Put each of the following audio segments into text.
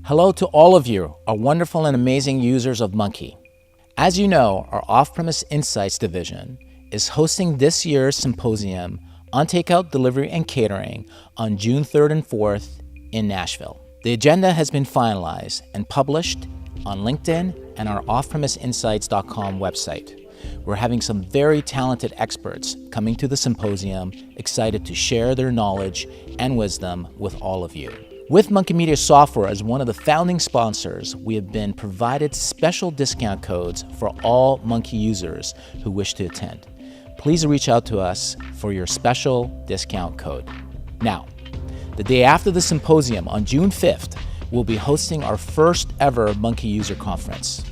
Hello to all of you, our wonderful and amazing users of Monkey. As you know, our Off-Premise Insights division is hosting this year's symposium on takeout, delivery, and catering on June 3rd and 4th in Nashville. The agenda has been finalized and published on LinkedIn and our offpremiseinsights.com website. We're having some very talented experts coming to the symposium, excited to share their knowledge and wisdom with all of you. With Monkey Media Software as one of the founding sponsors, we have been provided special discount codes for all Monkey users who wish to attend. Please reach out to us for your special discount code. Now, the day after the symposium on June 5th, we'll be hosting our first ever Monkey User Conference.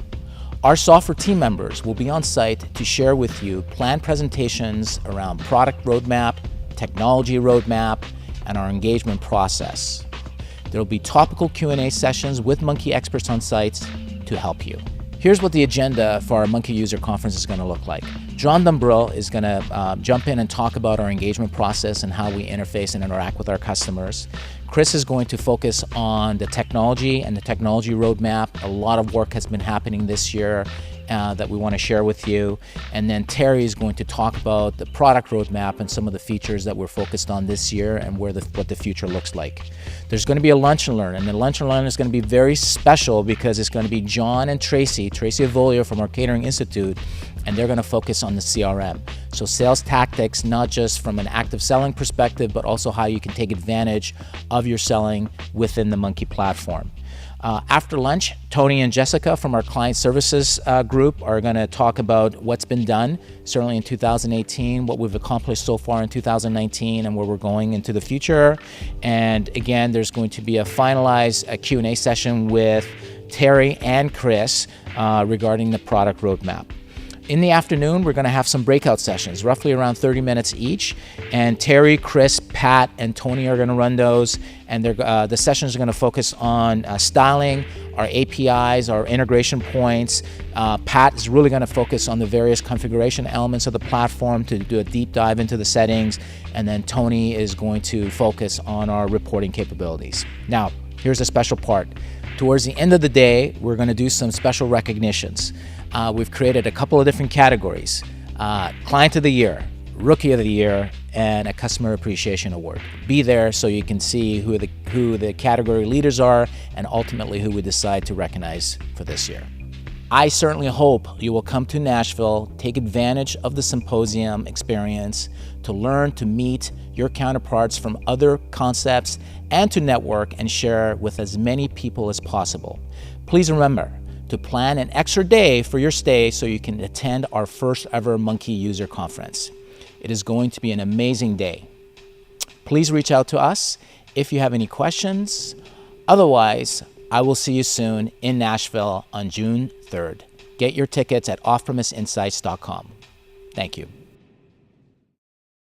Our software team members will be on site to share with you planned presentations around product roadmap, technology roadmap, and our engagement process. There will be topical Q&A sessions with Monkey experts on site to help you. Here's what the agenda for our Monkey User Conference is going to look like. John Dumbrill is going to jump in and talk about our engagement process and how we interface and interact with our customers. Chris is going to focus on the technology and the technology roadmap. A lot of work has been happening this year that we want to share with you. And then Terry is going to talk about the product roadmap and some of the features that we're focused on this year and what the future looks like. There's going to be a lunch and learn, and the lunch and learn is going to be very special because it's going to be John and Tracy Avolio from our Catering Institute, and they're going to focus on the CRM. So sales tactics, not just from an active selling perspective, but also how you can take advantage of your selling within the Monkey platform. After lunch, Tony and Jessica from our client services group are going to talk about what's been done, certainly in 2018, what we've accomplished so far in 2019, and where we're going into the future. And again, there's going to be a finalized Q&A session with Terry and Chris regarding the product roadmap. In the afternoon, we're going to have some breakout sessions, roughly around 30 minutes each. And Terry, Chris, Pat, and Tony are going to run those. And the sessions are going to focus on styling, our APIs, our integration points. Pat is really going to focus on the various configuration elements of the platform to do a deep dive into the settings. And then Tony is going to focus on our reporting capabilities. Now, here's a special part. Towards the end of the day, we're going to do some special recognitions. We've created a couple of different categories: Client of the Year, Rookie of the Year, and a Customer Appreciation Award. Be there so you can see who the category leaders are and ultimately who we decide to recognize for this year. I certainly hope you will come to Nashville, take advantage of the symposium experience to learn, to meet your counterparts from other concepts, and to network and share with as many people as possible. Please remember to plan an extra day for your stay so you can attend our first ever Monkey User Conference. It is going to be an amazing day. Please reach out to us if you have any questions. Otherwise, I will see you soon in Nashville on June 3rd. Get your tickets at offpremiseinsights.com. Thank you.